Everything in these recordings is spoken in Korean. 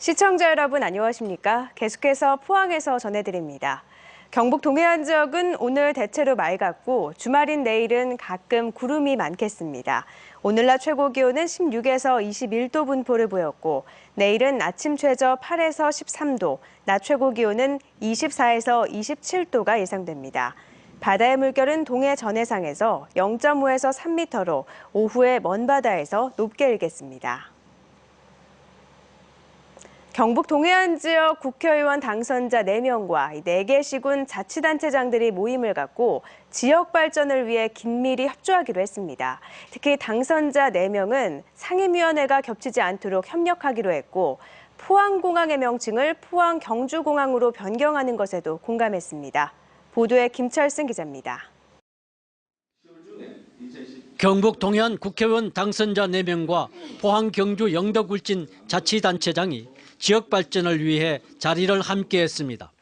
시청자 여러분 안녕하십니까? 계속해서 포항에서 전해드립니다. 경북 동해안 지역은 오늘 대체로 맑았고 주말인 내일은 가끔 구름이 많겠습니다. 오늘 낮 최고 기온은 16에서 21도 분포를 보였고 내일은 아침 최저 8에서 13도, 낮 최고 기온은 24에서 27도가 예상됩니다. 바다의 물결은 동해 전해상에서 0.5에서 3m로 오후에 먼바다에서 높게 일겠습니다. 경북 동해안 지역 국회의원 당선자 4명과 4개 시군 자치단체장들이 모임을 갖고 지역 발전을 위해 긴밀히 협조하기로 했습니다. 특히 당선자 4명은 상임위원회가 겹치지 않도록 협력하기로 했고 포항공항의 명칭을 포항 경주공항으로 변경하는 것에도 공감했습니다. 보도에 김철승 기자입니다. 경북 동해안 국회의원 당선자 4명과 포항 경주 영덕울진 자치단체장이 지역 발전을 위해 자리를 함께했습니다.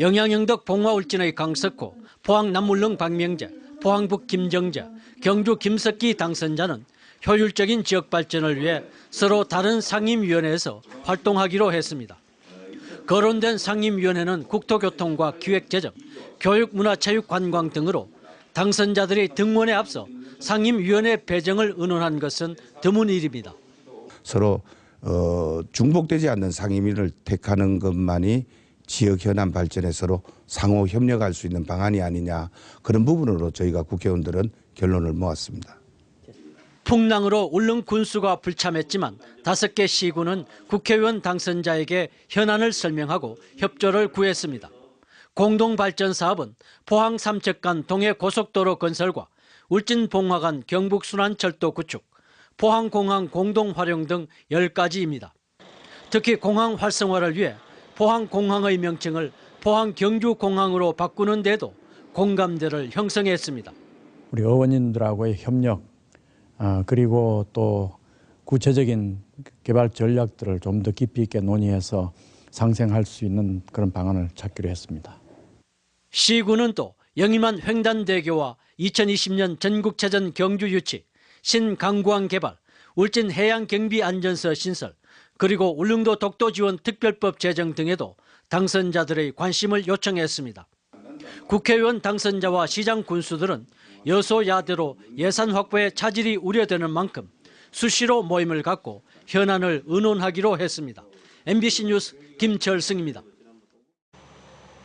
영양영덕 봉화울진의 강석호, 포항 남물릉 박명재, 포항북 김정재, 경주 김석기 당선자는 효율적인 지역 발전을 위해 서로 다른 상임위원회에서 활동하기로 했습니다. 거론된 상임위원회는 국토교통과 기획재정, 교육문화체육관광 등으로 당선자들이 등원에 앞서 상임위원회 배정을 의논한 것은 드문 일입니다. 서로 중복되지 않는 상임위를 택하는 것만이 지역 현안 발전에 서로 상호 협력할 수 있는 방안이 아니냐, 그런 부분으로 저희가 국회의원들은 결론을 모았습니다. 풍랑으로 울릉 군수가 불참했지만 5개 시군은 국회의원 당선자에게 현안을 설명하고 협조를 구했습니다. 공동발전 사업은 포항 삼척간 동해고속도로 건설과 울진봉화간 경북순환철도 구축, 포항공항 공동활용 등 10가지입니다. 특히 공항 활성화를 위해 포항공항의 명칭을 포항 경주공항으로 바꾸는 데도 공감대를 형성했습니다. 우리 의원님들하고의 협력, 그리고 또 구체적인 개발 전략들을 좀 더 깊이 있게 논의해서 상생할 수 있는 그런 방안을 찾기로 했습니다. 시군은 또 영림한 횡단대교와 2020년 전국체전 경주 유치, 신강구항 개발, 울진 해양경비안전서 신설, 그리고 울릉도 독도지원 특별법 제정 등에도 당선자들의 관심을 요청했습니다. 국회의원 당선자와 시장 군수들은 여소야대로 예산 확보에 차질이 우려되는 만큼 수시로 모임을 갖고 현안을 의논하기로 했습니다. MBC 뉴스 김철승입니다.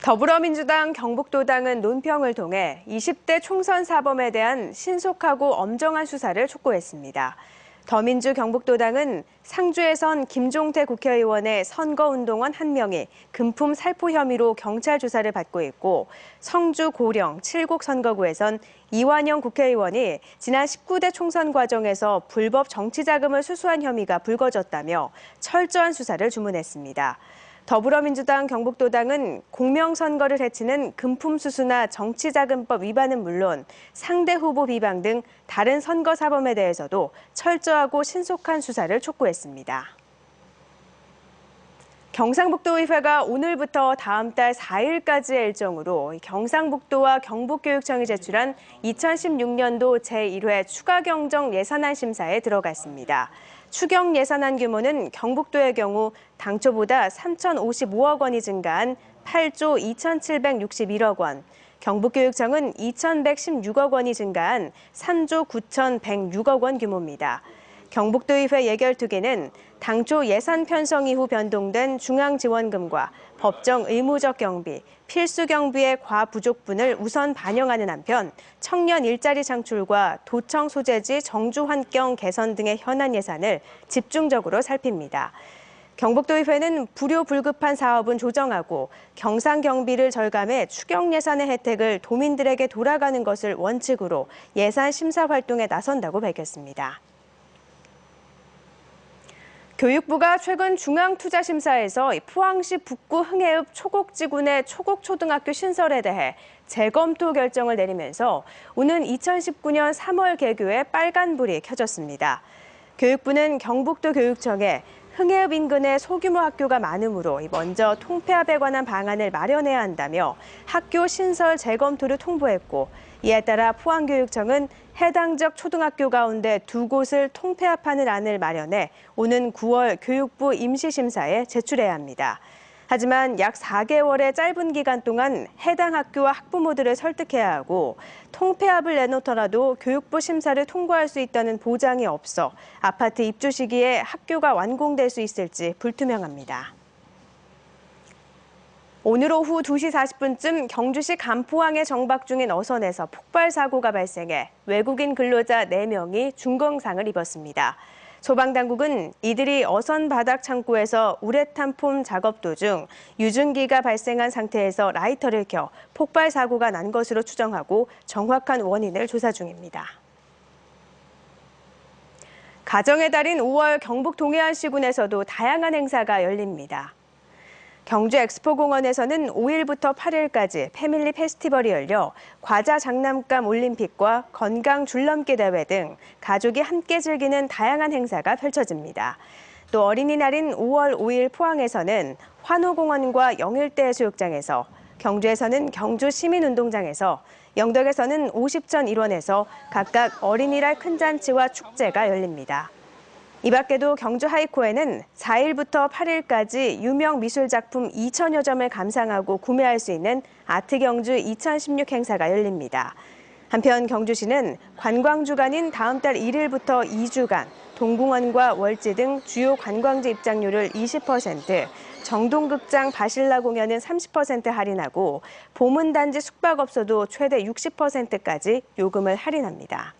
더불어민주당 경북도당은 논평을 통해 20대 총선 사범에 대한 신속하고 엄정한 수사를 촉구했습니다. 더민주 경북도당은 상주에선 김종태 국회의원의 선거운동원 1명이 금품 살포 혐의로 경찰 조사를 받고 있고 성주 고령 7곡 선거구에선 이완영 국회의원이 지난 19대 총선 과정에서 불법 정치자금을 수수한 혐의가 불거졌다며 철저한 수사를 주문했습니다. 더불어민주당 경북도당은 공명선거를 해치는 금품수수나 정치자금법 위반은 물론 상대 후보 비방 등 다른 선거사범에 대해서도 철저하고 신속한 수사를 촉구했습니다. 경상북도의회가 오늘부터 다음 달 4일까지의 일정으로 경상북도와 경북교육청이 제출한 2016년도 제1회 추가경정 예산안 심사에 들어갔습니다. 추경 예산안 규모는 경북도의 경우 당초보다 3,055억 원이 증가한 8조 2,761억 원, 경북교육청은 2,116억 원이 증가한 3조 9,106억 원 규모입니다. 경북도의회 예결특위는 당초 예산 편성 이후 변동된 중앙지원금과 법정 의무적 경비, 필수 경비의 과부족분을 우선 반영하는 한편 청년 일자리 창출과 도청 소재지 정주 환경 개선 등의 현안 예산을 집중적으로 살핍니다. 경북도의회는 불효불급한 사업은 조정하고 경상 경비를 절감해 추경 예산의 혜택을 도민들에게 돌아가는 것을 원칙으로 예산 심사 활동에 나선다고 밝혔습니다. 교육부가 최근 중앙투자심사에서 포항시 북구 흥해읍 초곡지군의 초곡초등학교 신설에 대해 재검토 결정을 내리면서 오는 2019년 3월 개교에 빨간불이 켜졌습니다. 교육부는 경북도 교육청에 흥해읍 인근에 소규모 학교가 많으므로 먼저 통폐합에 관한 방안을 마련해야 한다며 학교 신설 재검토를 통보했고, 이에 따라 포항교육청은 해당 지역 초등학교 가운데 2곳을 통폐합하는 안을 마련해 오는 9월 교육부 임시심사에 제출해야 합니다. 하지만 약 4개월의 짧은 기간 동안 해당 학교와 학부모들을 설득해야 하고, 통폐합을 내놓더라도 교육부 심사를 통과할 수 있다는 보장이 없어 아파트 입주 시기에 학교가 완공될 수 있을지 불투명합니다. 오늘 오후 2시 40분쯤 경주시 간포항에 정박 중인 어선에서 폭발 사고가 발생해 외국인 근로자 4명이 중경상을 입었습니다. 소방당국은 이들이 어선 바닥 창고에서 우레탄 폼 작업 도중 유증기가 발생한 상태에서 라이터를 켜 폭발 사고가 난 것으로 추정하고 정확한 원인을 조사 중입니다. 가정의 달인 5월 경북 동해안 시군에서도 다양한 행사가 열립니다. 경주 엑스포공원에서는 5일부터 8일까지 패밀리 페스티벌이 열려 과자 장난감 올림픽과 건강 줄넘기 대회 등 가족이 함께 즐기는 다양한 행사가 펼쳐집니다. 또 어린이날인 5월 5일 포항에서는 환호공원과 영일대 해수욕장에서, 경주에서는 경주 시민운동장에서, 영덕에서는 50전 일원에서 각각 어린이날 큰 잔치와 축제가 열립니다. 이 밖에도 경주 하이코에는 4일부터 8일까지 유명 미술작품 2,000여 점을 감상하고 구매할 수 있는 아트경주 2016 행사가 열립니다. 한편 경주시는 관광주간인 다음 달 1일부터 2주간 동궁원과 월지 등 주요 관광지 입장료를 20%, 정동극장 바실라 공연은 30% 할인하고 보문단지 숙박업소도 최대 60%까지 요금을 할인합니다.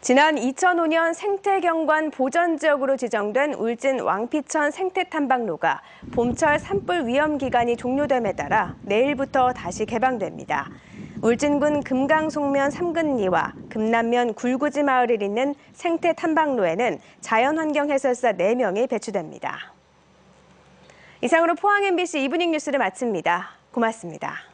지난 2005년 생태경관 보전지역으로 지정된 울진 왕피천 생태탐방로가 봄철 산불 위험 기간이 종료됨에 따라 내일부터 다시 개방됩니다. 울진군 금강송면 3근리와 금남면 굴구지 마을을 잇는 생태탐방로에는 자연환경해설사 4명이 배치됩니다. 이상으로 포항 MBC 이브닝 뉴스를 마칩니다. 고맙습니다.